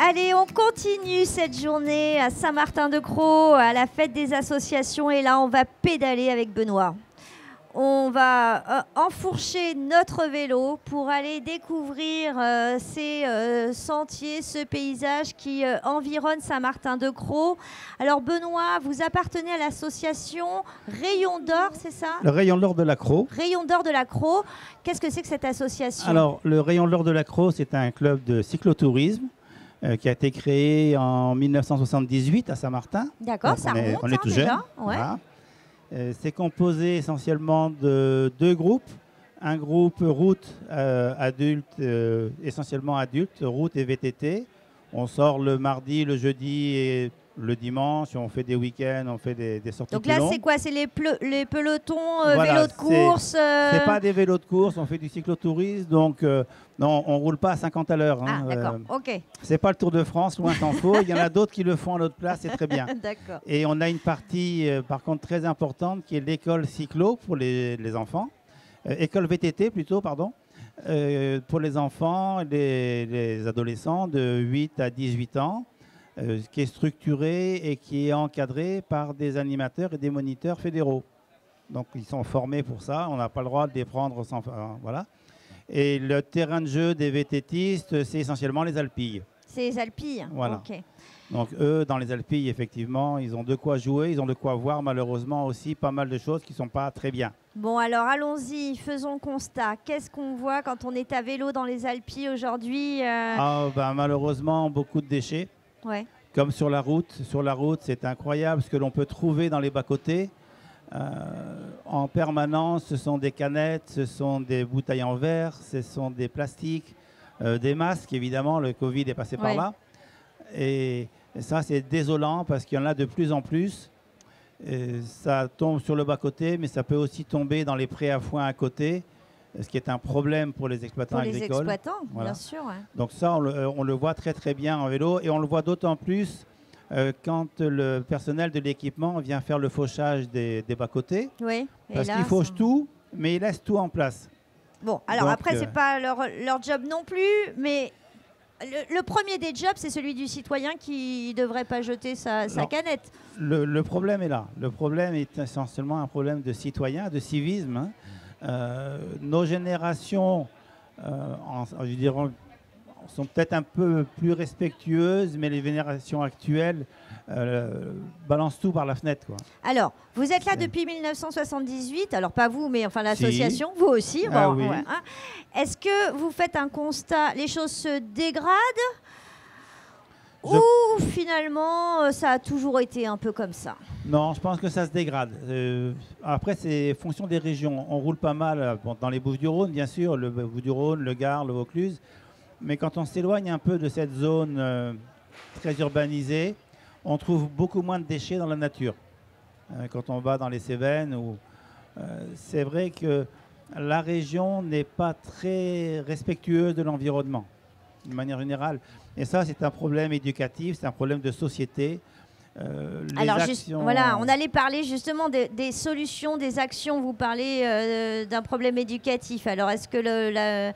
Allez, on continue cette journée à Saint-Martin-de-Crau, à la fête des associations. Et là, on va pédaler avec Benoît. On va enfourcher notre vélo pour aller découvrir ces sentiers, ce paysage qui environne Saint-Martin-de-Crau. Alors Benoît, vous appartenez à l'association Rayon d'Or, c'est ça? Le Rayon d'Or de la Crau. Rayon d'Or de la Crau. Qu'est-ce que c'est que cette association? Alors, le Rayon d'Or de la Crau, c'est un club de cyclotourisme qui a été créé en 1978 à Saint-Martin. D'accord, ça remonte, on est tout jeune. déjà. Ouais. Voilà. C'est composé essentiellement de deux groupes. Un groupe route adulte, essentiellement adulte, route et VTT. On sort le mardi, le jeudi et le dimanche. On fait des week-ends, on fait des sorties. Donc là, plus longues. c'est quoi? C'est les pelotons, Voilà, vélos de course C'est pas des vélos de course, on fait du cyclotourisme. Donc, non, on roule pas à 50 à l'heure. Ah, d'accord, ok. C'est pas le Tour de France, loin s'en faut. Il y en a d'autres qui le font à notre place, c'est très bien. D'accord. Et on a une partie, par contre, très importante qui est l'école cyclo pour les enfants. École VTT plutôt, pardon. Pour les enfants, les adolescents de 8 à 18 ans, qui est structuré et qui est encadré par des animateurs et des moniteurs fédéraux. Donc, ils sont formés pour ça. On n'a pas le droit de les prendre sans... voilà. Et le terrain de jeu des VTTistes, c'est essentiellement les Alpilles. C'est les Alpilles. Voilà. Ok. Donc eux, dans les Alpilles, effectivement, ils ont de quoi jouer, ils ont de quoi voir malheureusement aussi pas mal de choses qui ne sont pas très bien. Bon, alors allons-y, faisons le constat. Qu'est-ce qu'on voit quand on est à vélo dans les Alpilles aujourd'hui Malheureusement, beaucoup de déchets, Ouais. comme sur la route. Sur la route, c'est incroyable ce que l'on peut trouver dans les bas-côtés. En permanence, ce sont des canettes, ce sont des bouteilles en verre, ce sont des plastiques, des masques, évidemment, le Covid est passé par là. Et ça, c'est désolant parce qu'il y en a de plus en plus. Et ça tombe sur le bas-côté, mais ça peut aussi tomber dans les prés à foin à côté, ce qui est un problème pour les exploitants agricoles. Pour les exploitants, voilà. Bien sûr. Ouais. Donc ça, on le voit très très bien en vélo et on le voit d'autant plus quand le personnel de l'équipement vient faire le fauchage des bas-côtés. Oui. Parce qu'ils fauchent tout, mais ils laissent tout en place. Bon, alors donc, après, c'est pas leur job non plus, mais le premier des jobs, c'est celui du citoyen qui ne devrait pas jeter sa canette. Le problème est là. Le problème est essentiellement un problème de citoyen, de civisme. Nos générations, je dirais, sont peut-être un peu plus respectueuses, mais les générations actuelles balancent tout par la fenêtre, quoi. Alors, vous êtes là depuis 1978, alors pas vous, mais enfin l'association, Si. vous aussi. Bon, Ah oui. ouais, hein. Est-ce que vous faites un constat, les choses se dégradent ou finalement ça a toujours été un peu comme ça? Non, je pense que ça se dégrade. Après, c'est fonction des régions. On roule pas mal dans les Bouches-du-Rhône, bien sûr, le Bouches-du-Rhône, le Gard, le Vaucluse. Mais quand on s'éloigne un peu de cette zone très urbanisée, on trouve beaucoup moins de déchets dans la nature. Quand on va dans les Cévennes, c'est vrai que la région n'est pas très respectueuse de l'environnement, de manière générale. Et ça, c'est un problème éducatif, c'est un problème de société. Alors, voilà, on allait parler justement des solutions, des actions. Vous parlez d'un problème éducatif. Alors, est-ce que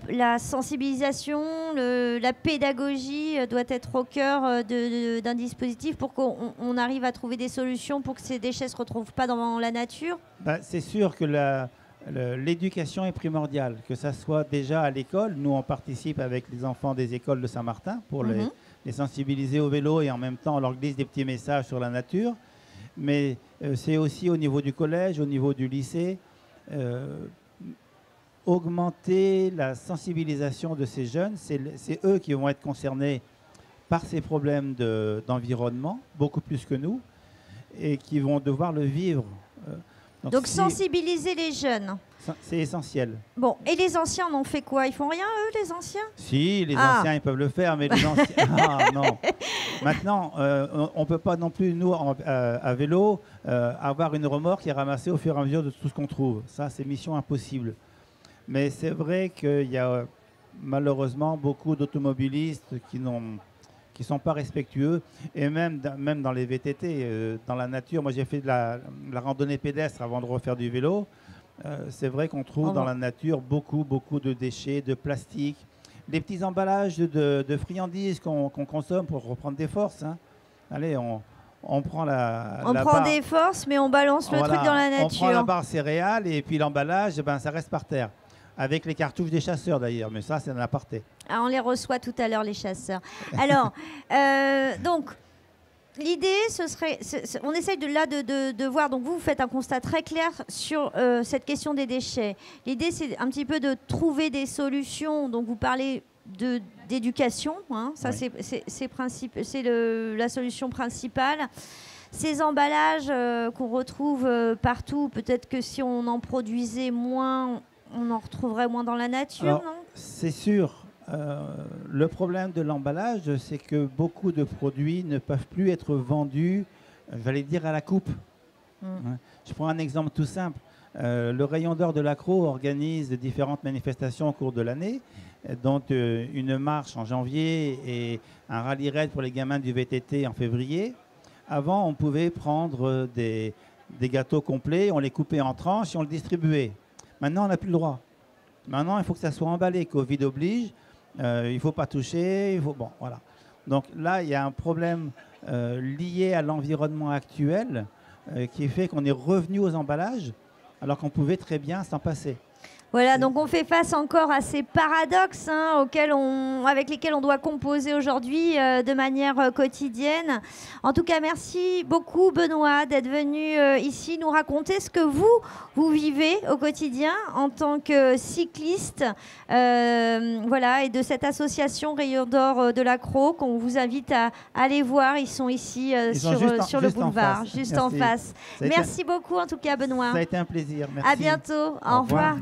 la sensibilisation, la pédagogie doit être au cœur d'un dispositif pour qu'on arrive à trouver des solutions pour que ces déchets ne se retrouvent pas dans la nature? C'est sûr que l'éducation est primordiale, que ça soit déjà à l'école. Nous, on participe avec les enfants des écoles de Saint-Martin pour les sensibiliser au vélo et en même temps on leur glisse des petits messages sur la nature. Mais c'est aussi au niveau du collège, au niveau du lycée, augmenter la sensibilisation de ces jeunes. C'est eux qui vont être concernés par ces problèmes d'environnement, beaucoup plus que nous, et qui vont devoir le vivre. Donc sensibiliser les jeunes. C'est essentiel. Bon, et les anciens en ont fait quoi? Ils font rien, eux, les anciens? Si, les anciens, ils peuvent le faire, mais les anciens... Ah, non. Maintenant, on ne peut pas non plus, nous, à vélo, avoir une remorque et ramasser au fur et à mesure de tout ce qu'on trouve. Ça, c'est mission impossible. Mais c'est vrai qu'il y a malheureusement beaucoup d'automobilistes qui ne sont pas respectueux. Et même dans les VTT, dans la nature, moi j'ai fait de la randonnée pédestre avant de refaire du vélo. C'est vrai qu'on trouve dans la nature beaucoup de déchets, de plastique, les petits emballages de friandises qu'on consomme pour reprendre des forces. Hein. Allez, on prend on prend des forces, mais on balance le truc dans la nature. On prend la barre céréales et puis l'emballage, ben, ça reste par terre. Avec les cartouches des chasseurs d'ailleurs, mais ça c'est un aparté. Ah, on les reçoit tout à l'heure, les chasseurs. Alors, donc, l'idée, ce serait, on essaye de voir, donc vous faites un constat très clair sur cette question des déchets. L'idée, c'est un petit peu de trouver des solutions, donc vous parlez d'éducation, hein, ça Oui. c'est la solution principale. Ces emballages qu'on retrouve partout, peut-être que si on en produisait moins, on en retrouverait moins dans la nature, Alors, non? c'est sûr. Le problème de l'emballage, c'est que beaucoup de produits ne peuvent plus être vendus, j'allais dire, à la coupe. Hein. Je prends un exemple tout simple. Le Rayon d'Or de l'Accro organise différentes manifestations au cours de l'année, dont une marche en janvier et un rallye-raid pour les gamins du VTT en février. Avant, on pouvait prendre des gâteaux complets, on les coupait en tranches et on le distribuait. Maintenant, on n'a plus le droit. Maintenant, il faut que ça soit emballé. Covid oblige. Il ne faut pas toucher. Bon, voilà. Donc là, il y a un problème lié à l'environnement actuel qui fait qu'on est revenu aux emballages alors qu'on pouvait très bien s'en passer. Voilà, donc on fait face encore à ces paradoxes hein, avec lesquels on doit composer aujourd'hui de manière quotidienne. En tout cas, merci beaucoup Benoît d'être venu ici nous raconter ce que vous vivez au quotidien en tant que cycliste voilà, et de cette association Rayon d'Or de l'Accro qu'on vous invite à aller voir. Ils sont ici sur le boulevard, juste en face. Merci beaucoup en tout cas Benoît. Ça a été un plaisir. Merci. À bientôt. Au revoir.